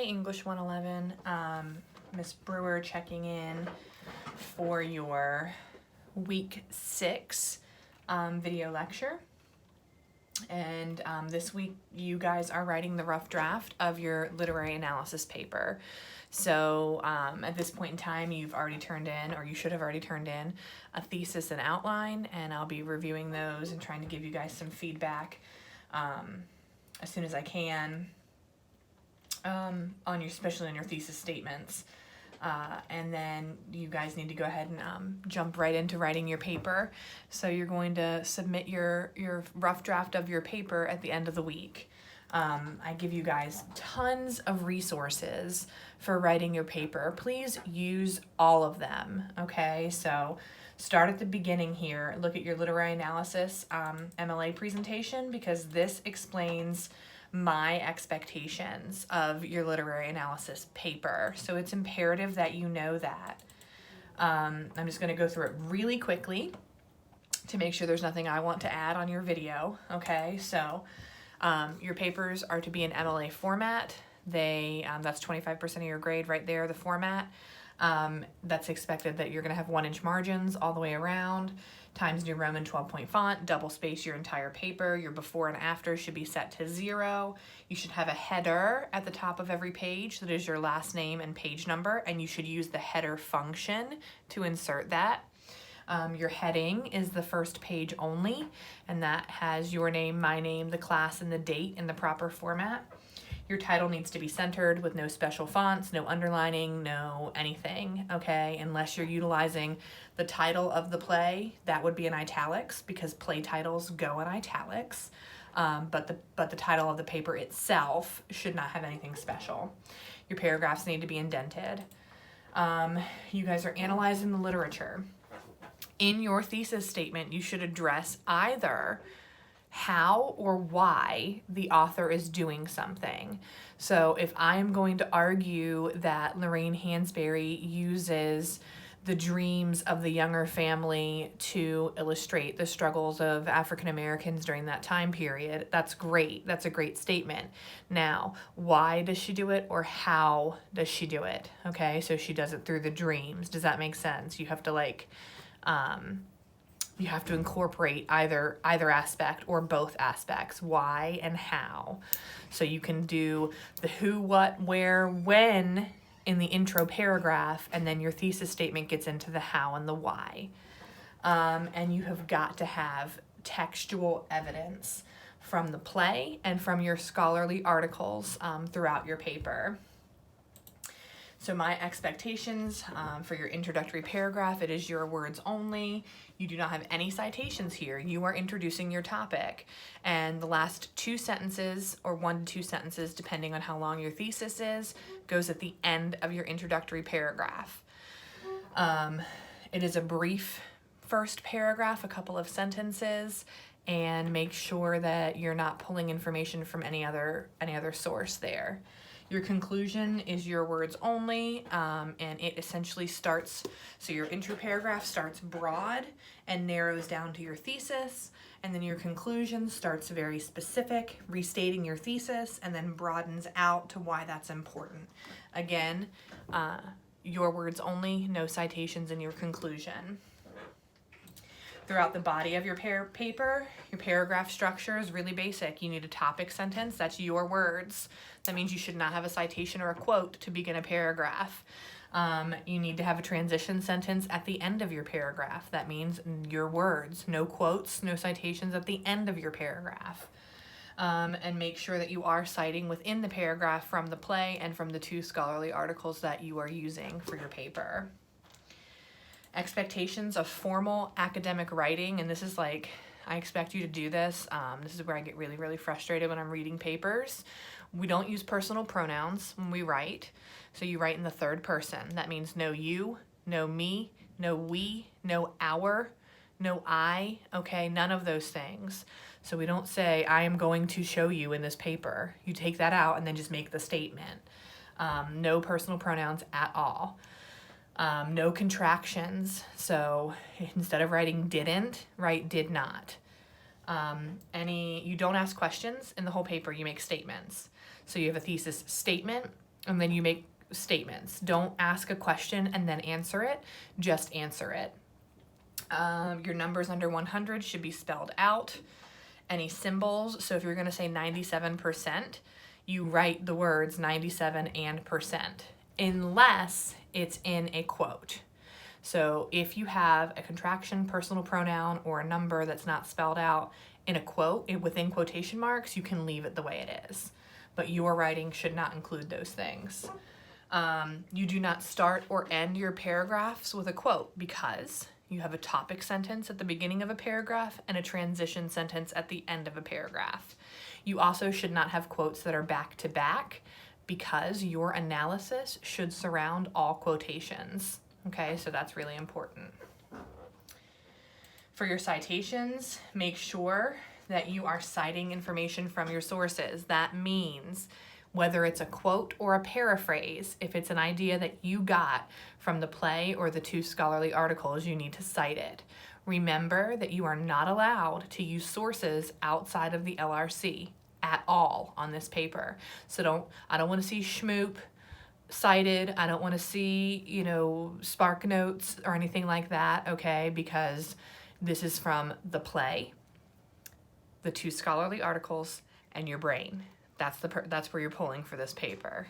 Hey, English 111. Miss Brewer checking in for your week 6 video lecture. And this week you guys are writing the rough draft of your literary analysis paper. So at this point in time, you've already turned in, or you should have already turned in, a thesis and outline, and I'll be reviewing those and trying to give you guys some feedback as soon as I can on your, especially on your thesis statements. And then you guys need to go ahead and jump right into writing your paper. So you're going to submit your rough draft of your paper at the end of the week. I give you guys tons of resources for writing your paper. Please use all of them, okay? So start at the beginning here. Look at your literary analysis MLA presentation, because this explains my expectations of your literary analysis paper. So it's imperative that you know that. I'm just going to go through it really quickly to make sure there's nothing I want to add on your video. Okay, so your papers are to be in MLA format. That's 25% of your grade right there, the format. That's expected that you're going to have 1-inch margins all the way around, Times New Roman 12-point font, double space your entire paper. Your before and after should be set to 0. You should have a header at the top of every page that is your last name and page number, and you should use the header function to insert that. Your heading is the first page only, and that has your name, my name, the class, and the date in the proper format. Your title needs to be centered with no special fonts, no underlining, no anything, okay? Unless you're utilizing the title of the play, that would be in italics, because play titles go in italics. But the title of the paper itself should not have anything special. Your paragraphs need to be indented. You guys are analyzing the literature. In your thesis statement, you should address either how or why the author is doing something. So if I'm going to argue that Lorraine Hansberry uses the dreams of the Younger family to illustrate the struggles of African Americans during that time period, that's great. That's a great statement. Now, why does she do it, or how does she do it? Okay, so she does it through the dreams. Does that make sense? You have to you have to incorporate either aspect or both aspects, why and how. So you can do the who, what, where, when in the intro paragraph, and then your thesis statement gets into the how and the why. And you have got to have textual evidence from the play and from your scholarly articles throughout your paper. So my expectations for your introductory paragraph, it is your words only. You do not have any citations here. You are introducing your topic. And the last 2 sentences, or 1 to 2 sentences, depending on how long your thesis is, goes at the end of your introductory paragraph. It is a brief first paragraph, a couple of sentences, and make sure that you're not pulling information from any other source there. Your conclusion is your words only, and it essentially starts, so your intro paragraph starts broad and narrows down to your thesis, and then your conclusion starts very specific, restating your thesis, and then broadens out to why that's important. Again, your words only, no citations in your conclusion. Throughout the body of your paper, your paragraph structure is really basic. You need a topic sentence, that's your words. That means you should not have a citation or a quote to begin a paragraph. You need to have a transition sentence at the end of your paragraph. That means your words, no quotes, no citations at the end of your paragraph. And make sure that you are citing within the paragraph from the play and from the 2 scholarly articles that you are using for your paper. Expectations of formal academic writing, and this is I expect you to do this. This is where I get really, really frustrated when I'm reading papers. We don't use personal pronouns when we write, so you write in the third person. That means no you, no me, no we, no our, no I, okay, none of those things. So we don't say, I am going to show you in this paper. You take that out and then just make the statement. No personal pronouns at all. No contractions, so instead of writing didn't, write did not. You don't ask questions in the whole paper, you make statements. So you have a thesis statement, And then you make statements. Don't ask a question and then answer it, just answer it. Your numbers under 100 should be spelled out. Any symbols, so if you're gonna say 97%, you write the words 97 and percent, unless it's in a quote. So if you have a contraction, personal pronoun, or a number that's not spelled out in a quote, within quotation marks, you can leave it the way it is. But your writing should not include those things. You do not start or end your paragraphs with a quote because you have a topic sentence at the beginning of a paragraph and a transition sentence at the end of a paragraph. You also should not have quotes that are back to back because your analysis should surround all quotations. Okay, so that's really important. For your citations, make sure that you are citing information from your sources. That means whether it's a quote or a paraphrase, if it's an idea that you got from the play or the 2 scholarly articles, you need to cite it. Remember that you are not allowed to use sources outside of the LRC at all on this paper. So I don't want to see Schmoop cited. I don't want to see, Spark Notes or anything like that, okay? Because this is from the play, the 2 scholarly articles, and your brain. That's where you're pulling for this paper.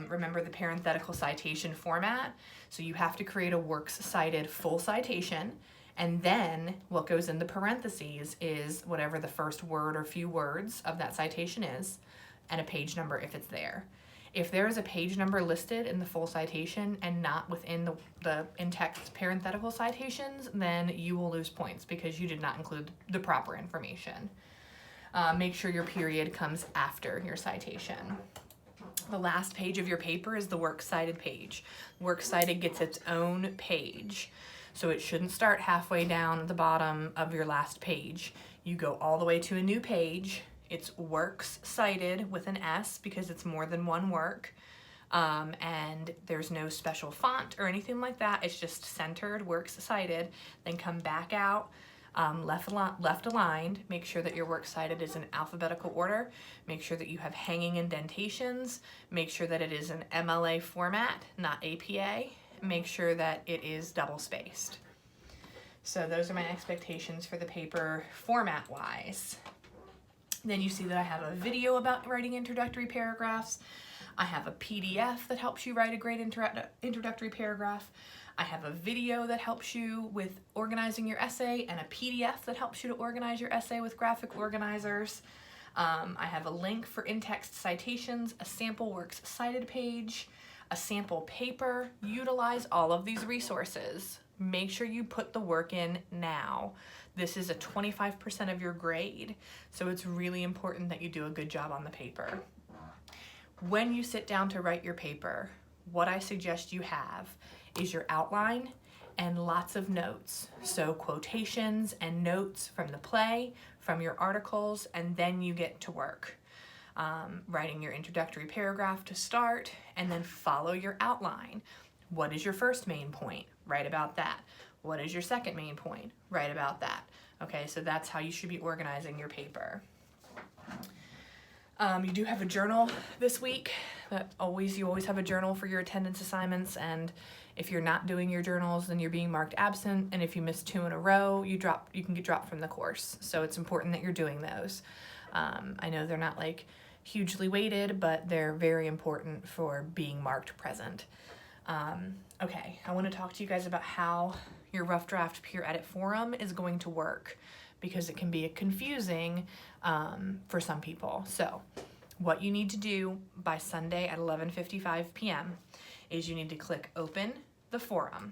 Remember the parenthetical citation format. So you have to create a works cited full citation, and then what goes in the parentheses is whatever the first word or few words of that citation is, and a page number if it's there. If there is a page number listed in the full citation and not within the in-text parenthetical citations, then you will lose points because you did not include the proper information. Make sure your period comes after your citation. The last page of your paper is the works cited page. Works cited gets its own page. So it shouldn't start halfway down at the bottom of your last page. You go all the way to a new page. It's works cited with an S because it's more than one work. And there's no special font or anything like that. It's just centered, works cited. Then come back out. Left aligned, make sure that your works cited is in alphabetical order, make sure that you have hanging indentations, make sure that it is an MLA format, not APA, make sure that it is double spaced. So those are my expectations for the paper format wise. Then you see that I have a video about writing introductory paragraphs. I have a PDF that helps you write a great introductory paragraph. I have a video that helps you with organizing your essay and a PDF that helps you to organize your essay with graphic organizers. I have a link for in-text citations, a sample works cited page, a sample paper. Utilize all of these resources. Make sure you put the work in now. This is a 25% of your grade, so it's really important that you do a good job on the paper. When you sit down to write your paper, what I suggest you have is your outline and lots of notes. So quotations and notes from the play, from your articles, and then you get to work. Writing your introductory paragraph to start, and then follow your outline. What is your first main point? Write about that. What is your second main point? Write about that. Okay, so that's how you should be organizing your paper. You do have a journal this week. You always have a journal for your attendance assignments, and if you're not doing your journals, then you're being marked absent, and if you miss 2 in a row, you can get dropped from the course. So it's important that you're doing those. I know they're not like hugely weighted, but they're very important for being marked present. Okay, I want to talk to you guys about how your rough draft peer edit forum is going to work, because it can be confusing for some people. So what you need to do by Sunday at 11:55 p.m. is you need to click open the forum,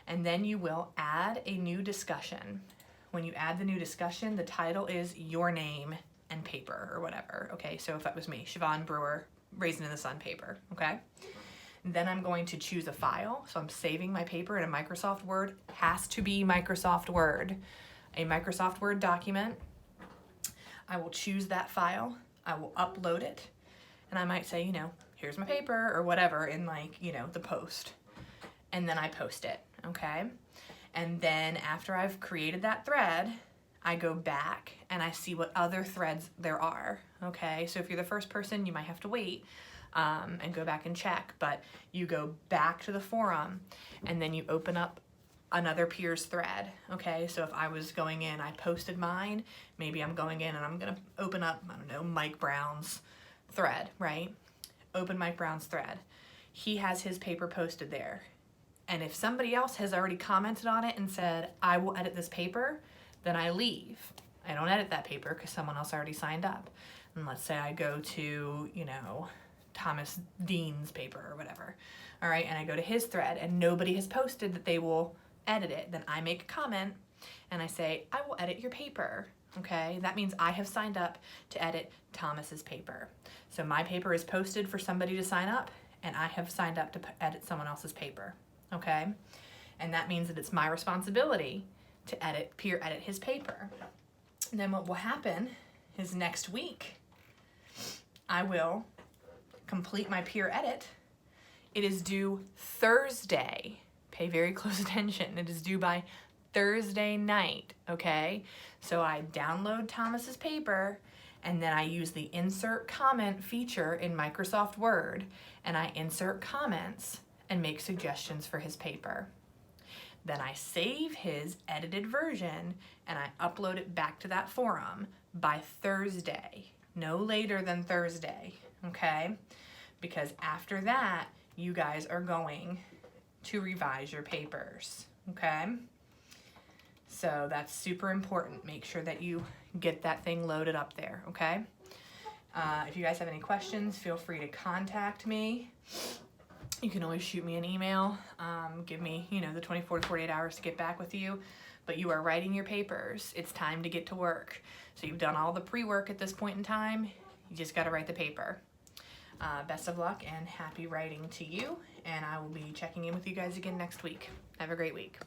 and then you will add a new discussion. When you add the new discussion, the title is your name and paper or whatever. Okay, so if that was me, Siobhan Brewer, Raisin in the Sun paper, okay? Then I'm going to choose a file. So I'm saving my paper in a Microsoft Word. Has to be Microsoft Word. A Microsoft Word document. I will choose that file. I will upload it. And I might say, here's my paper or whatever in the post. And then I post it, okay? And then after I've created that thread, I go back and I see what other threads there are. okay? So if you're the first person, you might have to wait and go back and check, but you go back to the forum and then you open up another peer's thread, okay? So if I was going in, I posted mine, maybe I'm going in and I'm gonna open up, I don't know, Mike Brown's thread, right? Open Mike Brown's thread. He has his paper posted there. And if somebody else has already commented on it and said, I will edit this paper, then I leave. I don't edit that paper because someone else already signed up. And let's say I go to, you know, Thomas Dean's paper or whatever, all right, and I go to his thread and nobody has posted that they will edit it, then I make a comment and I say, I will edit your paper, okay? That means I have signed up to edit Thomas's paper. So my paper is posted for somebody to sign up and I have signed up to edit someone else's paper, okay? And that means that it's my responsibility to peer edit his paper. And then what will happen is next week, I will complete my peer edit. It is due Thursday. Pay very close attention. It is due by Thursday night, okay? So I download Thomas's paper and then I use the insert comment feature in Microsoft Word and I insert comments and make suggestions for his paper. Then I save his edited version and I upload it back to that forum by Thursday, no later than Thursday, okay? Because after that, you guys are going to revise your papers, okay? So that's super important. Make sure that you get that thing loaded up there, okay? If you guys have any questions, feel free to contact me. You can always shoot me an email. Give me, you know, the 24 to 48 hours to get back with you. But you are writing your papers. It's time to get to work. So you've done all the pre-work at this point in time. You just got to write the paper. Best of luck and happy writing to you. And I will be checking in with you guys again next week. Have a great week.